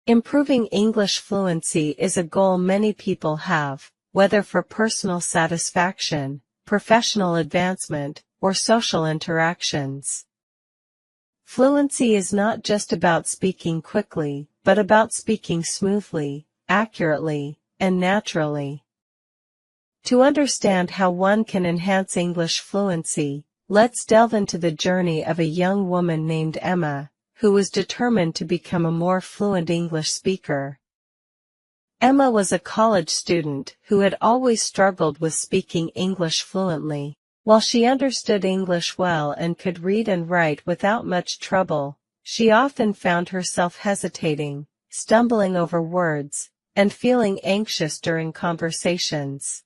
Improving English fluency is a goal many people have, whether for personal satisfaction, professional advancement, or social interactions. Fluency is not just about speaking quickly, but about speaking smoothly, accurately, and naturally. To understand how one can enhance English fluency, let's delve into the journey of a young woman named Emma, who was determined to become a more fluent English speaker. Emma was a college student who had always struggled with speaking English fluently. While she understood English well and could read and write without much trouble, she often found herself hesitating, stumbling over words, and feeling anxious during conversations.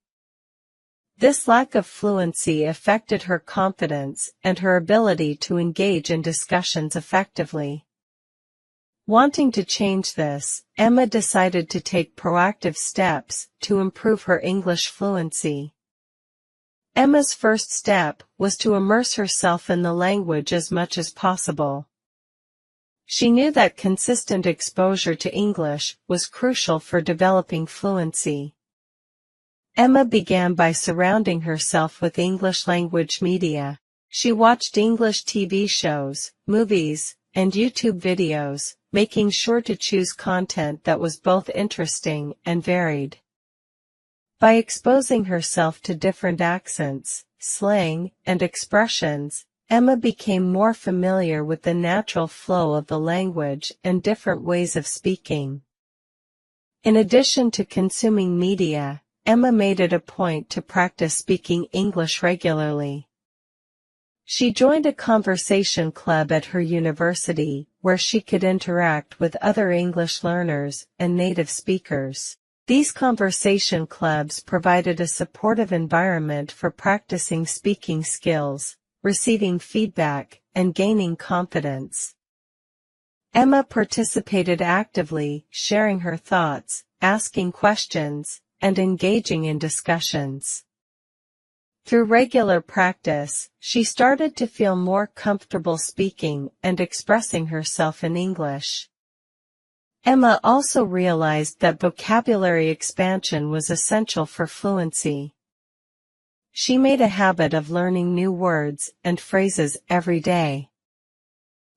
This lack of fluency affected her confidence and her ability to engage in discussions effectively. Wanting to change this, Emma decided to take proactive steps to improve her English fluency. Emma's first step was to immerse herself in the language as much as possible. She knew that consistent exposure to English was crucial for developing fluency. Emma began by surrounding herself with English language media. She watched English TV shows, movies, and YouTube videos, making sure to choose content that was both interesting and varied. By exposing herself to different accents, slang, and expressions, Emma became more familiar with the natural flow of the language and different ways of speaking. In addition to consuming media, Emma made it a point to practice speaking English regularly. She joined a conversation club at her university, where she could interact with other English learners and native speakers. These conversation clubs provided a supportive environment for practicing speaking skills, receiving feedback, and gaining confidence. Emma participated actively, sharing her thoughts, asking questions, and engaging in discussions. Through regular practice, she started to feel more comfortable speaking and expressing herself in English. Emma also realized that vocabulary expansion was essential for fluency. She made a habit of learning new words and phrases every day.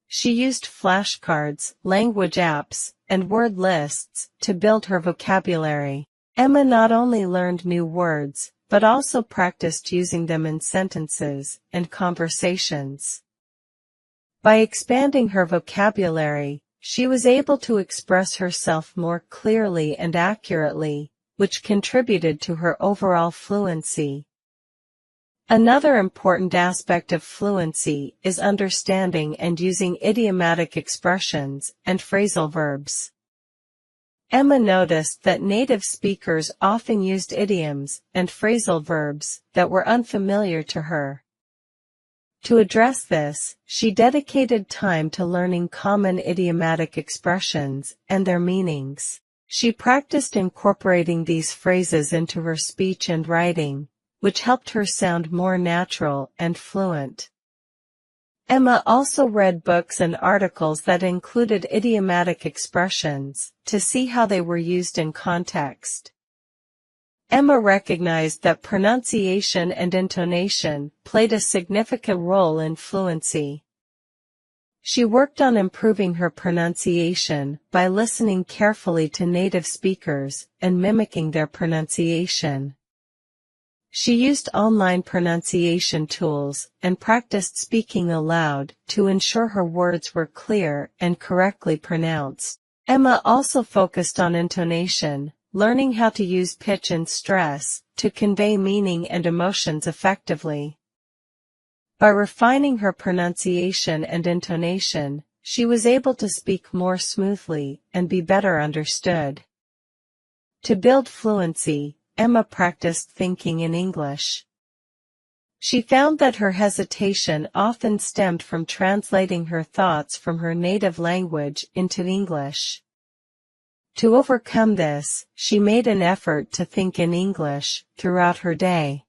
She used flashcards, language apps, and word lists to build her vocabulary. Emma not only learned new words, but also practiced using them in sentences and conversations. By expanding her vocabulary, she was able to express herself more clearly and accurately, which contributed to her overall fluency. Another important aspect of fluency is understanding and using idiomatic expressions and phrasal verbs. Emma noticed that native speakers often used idioms and phrasal verbs that were unfamiliar to her. To address this, she dedicated time to learning common idiomatic expressions and their meanings. She practiced incorporating these phrases into her speech and writing, which helped her sound more natural and fluent. Emma also read books and articles that included idiomatic expressions, to see how they were used in context. Emma recognized that pronunciation and intonation played a significant role in fluency. She worked on improving her pronunciation by listening carefully to native speakers and mimicking their pronunciation. She used online pronunciation tools and practiced speaking aloud to ensure her words were clear and correctly pronounced. Emma also focused on intonation, learning how to use pitch and stress to convey meaning and emotions effectively. By refining her pronunciation and intonation, she was able to speak more smoothly and be better understood. To build fluency, Emma practiced thinking in English. She found that her hesitation often stemmed from translating her thoughts from her native language into English. To overcome this, she made an effort to think in English throughout her day.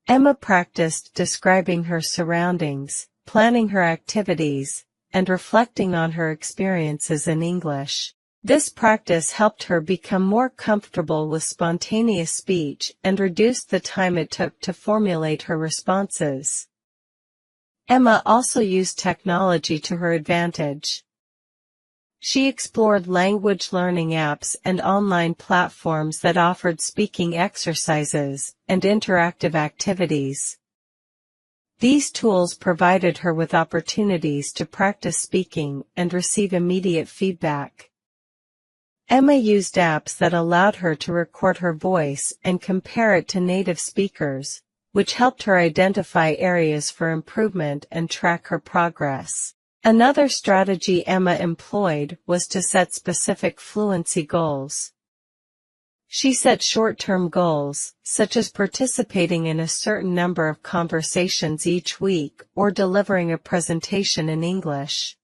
Emma practiced describing her surroundings, planning her activities, and reflecting on her experiences in English. This practice helped her become more comfortable with spontaneous speech and reduced the time it took to formulate her responses. Emma also used technology to her advantage. She explored language learning apps and online platforms that offered speaking exercises and interactive activities. These tools provided her with opportunities to practice speaking and receive immediate feedback. Emma used apps that allowed her to record her voice and compare it to native speakers, which helped her identify areas for improvement and track her progress. Another strategy Emma employed was to set specific fluency goals. She set short-term goals, such as participating in a certain number of conversations each week or delivering a presentation in English.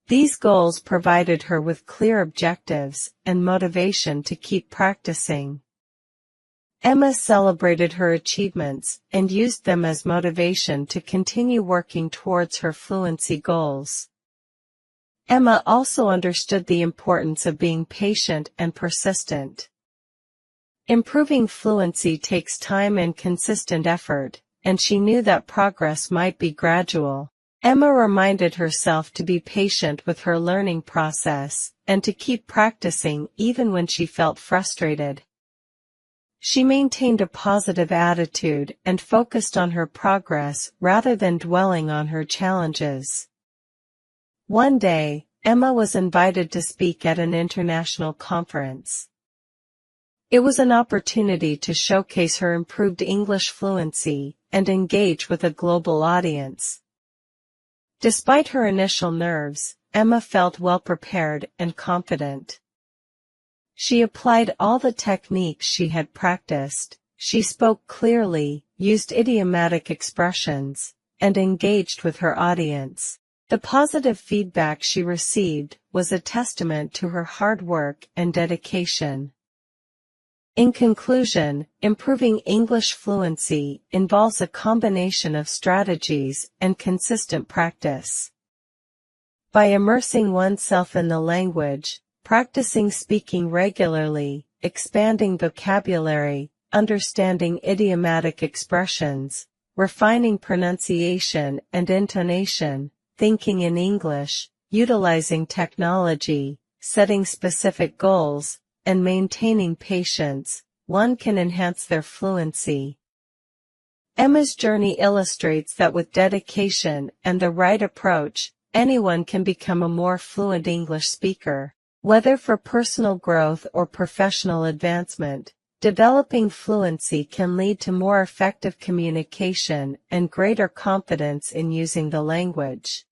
These goals provided her with clear objectives and motivation to keep practicing. Emma celebrated her achievements and used them as motivation to continue working towards her fluency goals. Emma also understood the importance of being patient and persistent. Improving fluency takes time and consistent effort, and she knew that progress might be gradual. Emma reminded herself to be patient with her learning process and to keep practicing even when she felt frustrated. She maintained a positive attitude and focused on her progress rather than dwelling on her challenges. One day, Emma was invited to speak at an international conference. It was an opportunity to showcase her improved English fluency and engage with a global audience. Despite her initial nerves, Emma felt well prepared and confident. She applied all the techniques she had practiced. She spoke clearly, used idiomatic expressions, and engaged with her audience. The positive feedback she received was a testament to her hard work and dedication. In conclusion, improving English fluency involves a combination of strategies and consistent practice. By immersing oneself in the language, practicing speaking regularly, expanding vocabulary, understanding idiomatic expressions, refining pronunciation and intonation, thinking in English, utilizing technology, setting specific goals, and maintaining patience, one can enhance their fluency. Emma's journey illustrates that with dedication and the right approach, anyone can become a more fluent English speaker. Whether for personal growth or professional advancement, developing fluency can lead to more effective communication and greater confidence in using the language.